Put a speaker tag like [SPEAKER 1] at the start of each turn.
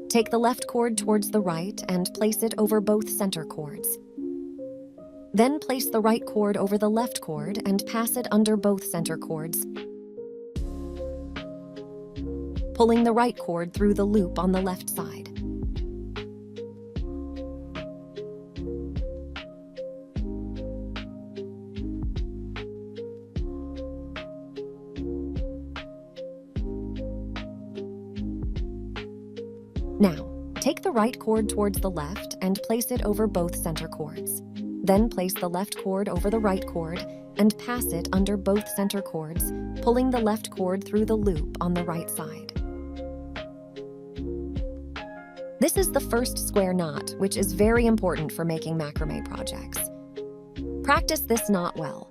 [SPEAKER 1] Take the left cord towards the right and place it over both center cords. Then place the right cord over the left cord and pass it under both center cords, pulling the right cord through the loop on the left side. Now, take the right cord towards the left and place it over both center cords. Then place the left cord over the right cord and pass it under both center cords, pulling the left cord through the loop on the right side. This is the first square knot, which is very important for making macrame projects. Practice this knot well,